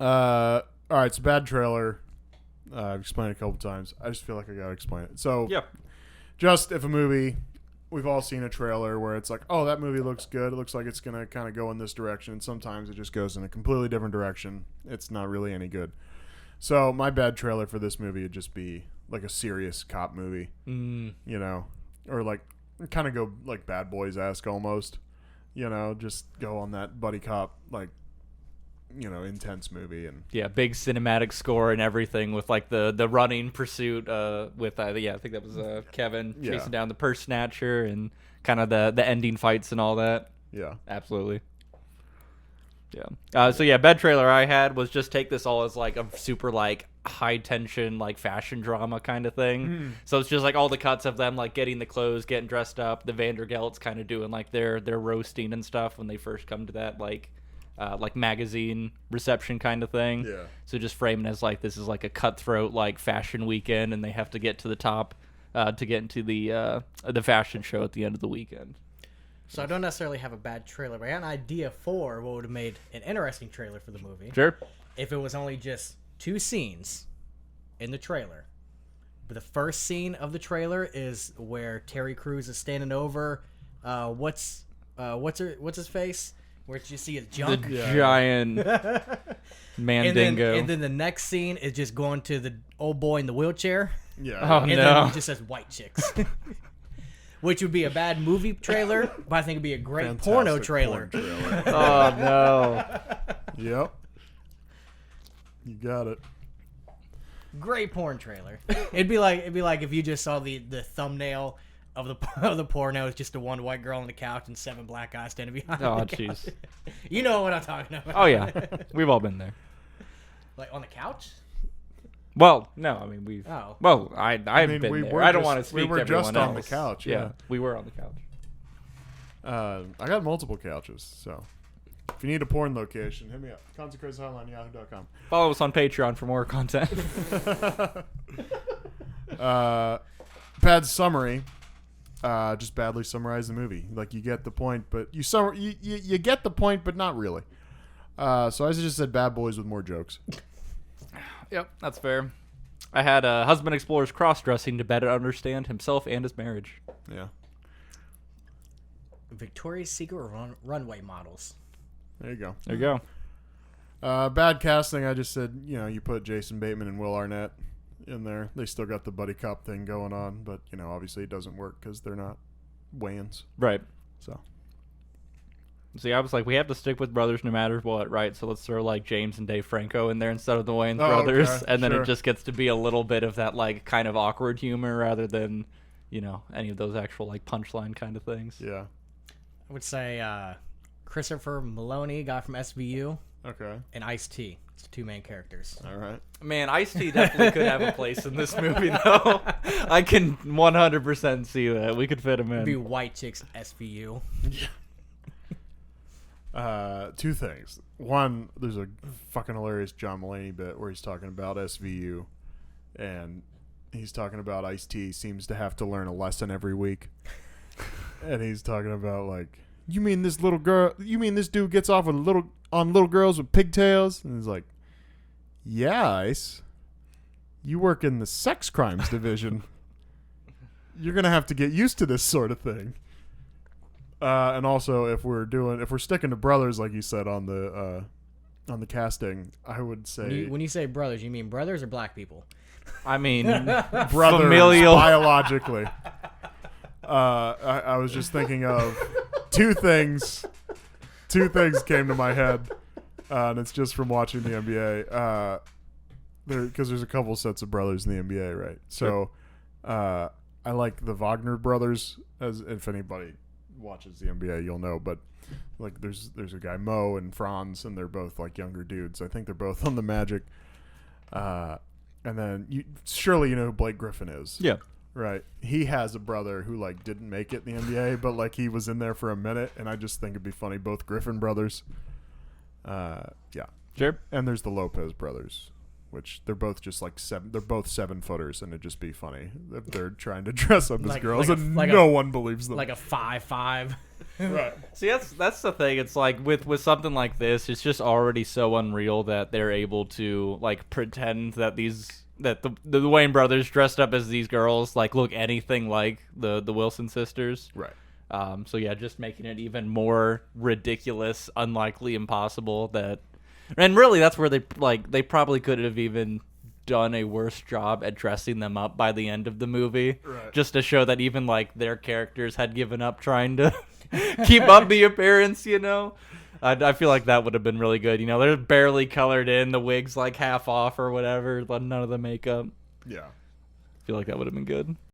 All right, it's a bad trailer. I've explained it a couple times. I just feel like I gotta explain it. So, just if a movie, we've all seen a trailer where it's like, oh, that movie looks good. It looks like it's gonna kind of go in this direction. Sometimes it just goes in a completely different direction. It's not really any good. So my bad trailer for this movie would just be like a serious cop movie, you know, or like kind of go like Bad Boys-esque almost, you know, just go on that buddy cop like, you know, intense movie. And big cinematic score and everything with like the running pursuit with I think that was Kevin chasing down the purse snatcher and kind of the ending fights and all that. Yeah, absolutely. Bad trailer I had was just take this all as like a super like high tension like fashion drama kind of thing. So it's just like all the cuts of them like getting the clothes, getting dressed up, the Vandergelts kind of doing like their roasting and stuff when they first come to that like magazine reception kind of thing. Yeah. So just framing as like this is like a cutthroat like fashion weekend and they have to get to the top to get into the fashion show at the end of the weekend. So I don't necessarily have a bad trailer, but I got an idea for what would have made an interesting trailer for the movie. Sure. If it was only just 2 scenes in the trailer. But the first scene of the trailer is where Terry Crews is standing over what's his face? Where you see his junk. The giant mandingo. And then the next scene is just going to the old boy in the wheelchair. Yeah. Oh, and then it just says white chicks. Which would be a bad movie trailer, but I think it'd be a great Fantastic porno trailer. Oh, no. Yep. You got it. Great porn trailer. It'd be like if you just saw the thumbnail of the porno. It's just a one white girl on the couch and 7 black guys standing behind. Oh, jeez. You know what I'm talking about. Oh yeah, we've all been there. Like on the couch. Well, no, I mean we've. Oh. Well, I've been there. I don't want to speak. We were to everyone just else. on the couch. Yeah. We were on the couch. I got multiple couches, so if you need a porn location, hit me up. ConsecratesHotline@yahoo.com. Follow us on Patreon for more content. Bad summary. Just badly summarize the movie. Like you get the point, but you get the point, but not really. So I just said Bad Boys with more jokes. Yep, that's fair. I had a husband explores cross-dressing to better understand himself and his marriage. Yeah. Victoria's Secret runway models. There you go. There you go. Bad casting. I just said, you put Jason Bateman and Will Arnett in there. They still got the buddy cop thing going on, but obviously it doesn't work because they're not Wayans. Right. So. See, I was like, we have to stick with brothers no matter what, right? So let's throw like James and Dave Franco in there instead of the Wayans brothers, okay. and then Sure. it just gets to be a little bit of that like kind of awkward humor rather than, any of those actual like punchline kind of things. Yeah. I would say Christopher Maloney, guy from SVU, Okay. and Ice-T. It's the 2 main characters. All right. Man, Ice-T definitely could have a place in this movie, though. I can 100% see that. We could fit him It'd be in. white chicks SVU. 2 things. One, there's a fucking hilarious John Mulaney bit where he's talking about SVU, and he's talking about Ice-T seems to have to learn a lesson every week, and he's talking about like, you mean this dude gets off with little girls with pigtails? And he's like, yeah, Ice, you work in the sex crimes division. You're gonna have to get used to this sort of thing. And also, if we're sticking to brothers, like you said on the casting, I would say When you say brothers, you mean brothers or black people? I mean, brothers familial. biologically. I was just thinking of 2 things. 2 things came to my head, and it's just from watching the NBA. Because there's a couple sets of brothers in the NBA, right? So, I like the Wagner brothers. As if anybody watches the NBA, you'll know. But like, there's a guy Mo and Franz, and they're both like younger dudes. I think they're both on the Magic. And then surely you know who Blake Griffin is. Yeah. Right. He has a brother who like didn't make it in the NBA, but like he was in there for a minute, and I just think it'd be funny. Both Griffin brothers. Yeah. Sure. And there's the Lopez brothers. which they're both just like seven. They're both 7-footers, and it'd just be funny if they're trying to dress up as Like- girls, like a- and like a- no one believes them. Like a 5'5". Right. See, that's the thing. It's like with something like this, it's just already so unreal that they're able to like pretend that the Wayne brothers dressed up as these girls like look anything like the Wilson sisters. Right. So yeah, just making it even more ridiculous, unlikely, impossible. And really, that's where they probably could have even done a worse job at dressing them up by the end of the movie, Right. just to show that even like their characters had given up trying to keep up the appearance. I feel like that would have been really good. They're barely colored in, the wig's like half off or whatever, none of the makeup. Yeah. I feel like that would have been good.